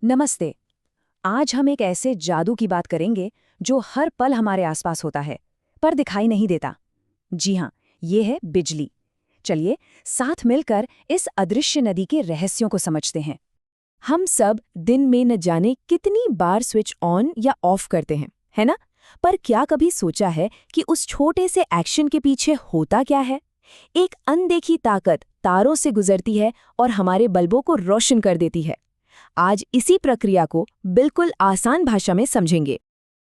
नमस्ते। आज हम एक ऐसे जादू की बात करेंगे जो हर पल हमारे आसपास होता है पर दिखाई नहीं देता। जी हाँ, ये है बिजली। चलिए साथ मिलकर इस अदृश्य नदी के रहस्यों को समझते हैं। हम सब दिन में न जाने कितनी बार स्विच ऑन या ऑफ करते हैं, है ना? पर क्या कभी सोचा है कि उस छोटे से एक्शन के पीछे होता क्या है? एक अनदेखी ताकत तारों से गुजरती है और हमारे बल्बों को रोशन कर देती है। आज इसी प्रक्रिया को बिल्कुल आसान भाषा में समझेंगे।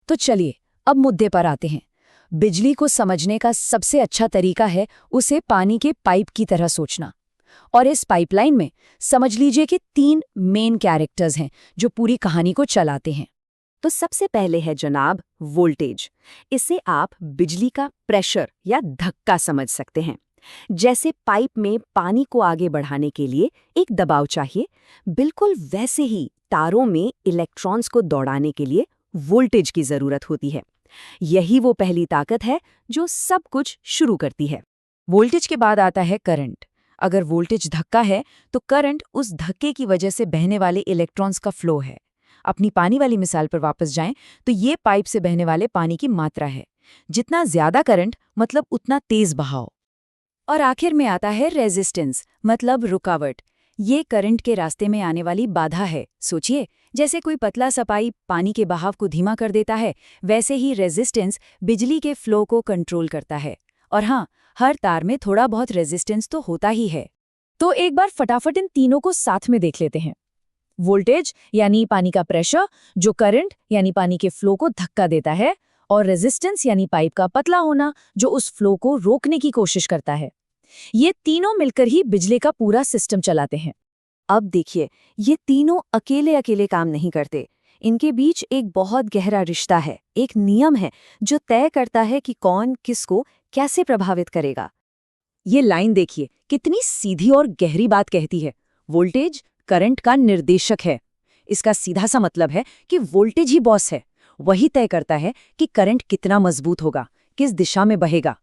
तो चलिए अब मुद्दे पर आते हैं। बिजली को समझने का सबसे अच्छा तरीका है उसे पानी के पाइप की तरह सोचना। और इस पाइपलाइन में समझ लीजिए कि 3 मेन कैरेक्टर्स हैं जो पूरी कहानी को चलाते हैं। तो सबसे पहले है जनाब वोल्टेज। इसे आप बिजली का प्रेशर या धक्का समझ सकते हैं। जैसे पाइप में पानी को आगे बढ़ाने के लिए एक दबाव चाहिए, बिल्कुल वैसे ही तारों में इलेक्ट्रॉन्स को दौड़ाने के लिए वोल्टेज की जरूरत होती है। यही वो पहली ताकत है जो सब कुछ शुरू करती है। वोल्टेज के बाद आता है करंट। अगर वोल्टेज धक्का है तो करंट उस धक्के की वजह से बहने वाले इलेक्ट्रॉन्स का फ्लो है। अपनी पानी वाली मिसाल पर वापस जाएं तो ये पाइप से बहने वाले पानी की मात्रा है। जितना ज्यादा करंट मतलब उतना तेज बहाव। और आखिर में आता है रेजिस्टेंस, मतलब रुकावट। ये करंट के रास्ते में आने वाली बाधा है। सोचिए, जैसे कोई पतला सा पाइप पानी के बहाव को धीमा कर देता है, वैसे ही रेजिस्टेंस बिजली के फ्लो को कंट्रोल करता है। और हाँ, हर तार में थोड़ा बहुत रेजिस्टेंस तो होता ही है। तो एक बार फटाफट इन तीनों को साथ में देख लेते हैं। वोल्टेज यानी पानी का प्रेशर, जो करंट यानी पानी के फ्लो को धक्का देता है, और रेजिस्टेंस यानी पाइप का पतला होना जो उस फ्लो को रोकने की कोशिश करता है। ये तीनों मिलकर ही बिजली का पूरा सिस्टम चलाते हैं। अब देखिए, ये तीनों अकेले अकेले काम नहीं करते। इनके बीच एक बहुत गहरा रिश्ता है, एक नियम है जो तय करता है कि कौन किसको कैसे प्रभावित करेगा। ये लाइन देखिए, कितनी सीधी और गहरी बात कहती है। वोल्टेज करंट का निर्देशक है। इसका सीधा सा मतलब है कि वोल्टेज ही बॉस है। वही तय करता है कि करंट कितना मजबूत होगा, किस दिशा में बहेगा।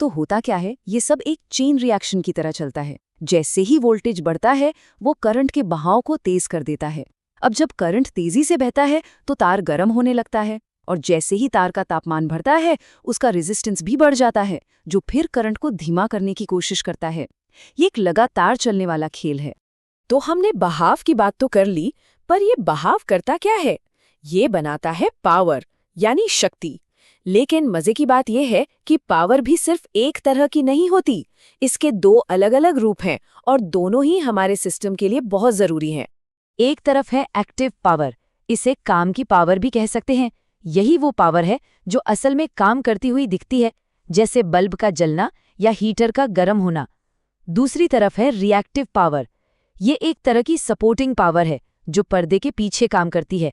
तो होता क्या है, ये सब एक चेन रिएक्शन की तरह चलता है। जैसे ही वोल्टेज बढ़ता है, वो करंट के बहाव को तेज कर देता है। अब जब करंट तेजी से बहता है तो तार गर्म होने लगता है, और जैसे ही तार का तापमान बढ़ता है, उसका रेजिस्टेंस भी बढ़ जाता है, जो फिर करंट को धीमा करने की कोशिश करता है। ये एक लगातार चलने वाला खेल है। तो हमने बहाव की बात तो कर ली, पर ये बहाव करता क्या है? ये बनाता है पावर, यानी शक्ति। लेकिन मजे की बात यह है कि पावर भी सिर्फ एक तरह की नहीं होती। इसके 2 अलग-अलग रूप हैं और दोनों ही हमारे सिस्टम के लिए बहुत जरूरी हैं। एक तरफ है एक्टिव पावर, इसे काम की पावर भी कह सकते हैं। यही वो पावर है जो असल में काम करती हुई दिखती है, जैसे बल्ब का जलना या हीटर का गर्म होना। दूसरी तरफ है रिएक्टिव पावर। ये एक तरह की सपोर्टिंग पावर है जो पर्दे के पीछे काम करती है।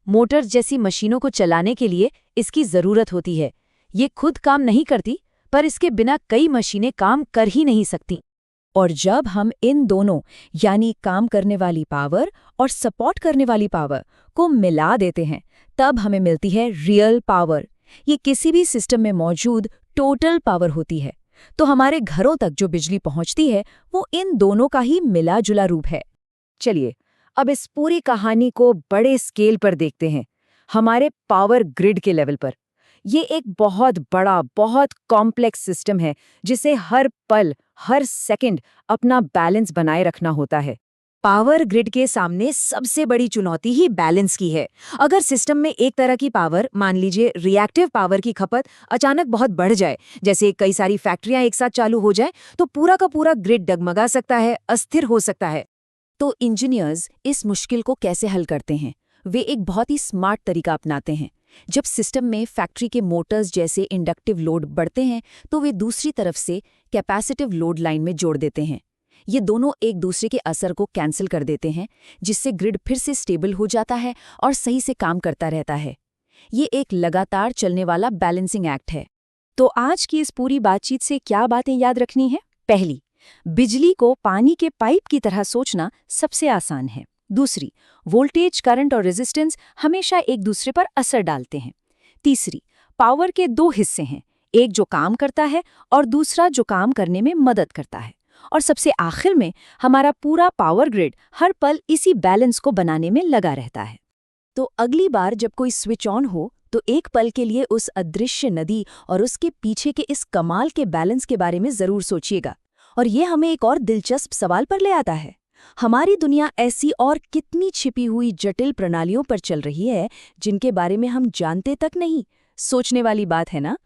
मोटर्स जैसी मशीनों को चलाने के लिए इसकी जरूरत होती है। ये खुद काम नहीं करती, पर इसके बिना कई मशीनें काम कर ही नहीं सकती। और जब हम इन दोनों, यानी काम करने वाली पावर और सपोर्ट करने वाली पावर को मिला देते हैं, तब हमें मिलती है रियल पावर। ये किसी भी सिस्टम में मौजूद टोटल पावर होती है। तो हमारे घरों तक जो बिजली पहुंचती है, वो इन दोनों का ही मिला जुला रूप है। चलिए अब इस पूरी कहानी को बड़े स्केल पर देखते हैं, हमारे पावर ग्रिड के लेवल पर। ये एक बहुत बड़ा, बहुत कॉम्प्लेक्स सिस्टम है जिसे हर पल, हर सेकंड अपना बैलेंस बनाए रखना होता है। पावर ग्रिड के सामने सबसे बड़ी चुनौती ही बैलेंस की है। अगर सिस्टम में एक तरह की पावर, मान लीजिए रिएक्टिव पावर की खपत अचानक बहुत बढ़ जाए, जैसे कई सारी फैक्ट्रियां एक साथ चालू हो जाए, तो पूरा का पूरा ग्रिड डगमगा सकता है, अस्थिर हो सकता है। तो इंजीनियर्स इस मुश्किल को कैसे हल करते हैं? वे एक बहुत ही स्मार्ट तरीका अपनाते हैं। जब सिस्टम में फैक्ट्री के मोटर्स जैसे इंडक्टिव लोड बढ़ते हैं, तो वे दूसरी तरफ से कैपेसिटिव लोड लाइन में जोड़ देते हैं। ये दोनों एक दूसरे के असर को कैंसिल कर देते हैं, जिससे ग्रिड फिर से स्टेबल हो जाता है और सही से काम करता रहता है। ये एक लगातार चलने वाला बैलेंसिंग एक्ट है। तो आज की इस पूरी बातचीत से क्या बातें याद रखनी है? पहली, बिजली को पानी के पाइप की तरह सोचना सबसे आसान है। दूसरी, वोल्टेज, करंट और रेजिस्टेंस हमेशा एक दूसरे पर असर डालते हैं। तीसरी, पावर के 2 हिस्से हैं, एक जो काम करता है और दूसरा जो काम करने में मदद करता है। और सबसे आखिर में हमारा पूरा पावर ग्रिड हर पल इसी बैलेंस को बनाने में लगा रहता है। तो अगली बार जब कोई स्विच ऑन हो तो एक पल के लिए उस अदृश्य नदी और उसके पीछे के इस कमाल के बैलेंस के बारे में जरूर सोचिएगा। और ये हमें एक और दिलचस्प सवाल पर ले आता है, हमारी दुनिया ऐसी और कितनी छिपी हुई जटिल प्रणालियों पर चल रही है जिनके बारे में हम जानते तक नहीं। सोचने वाली बात है ना।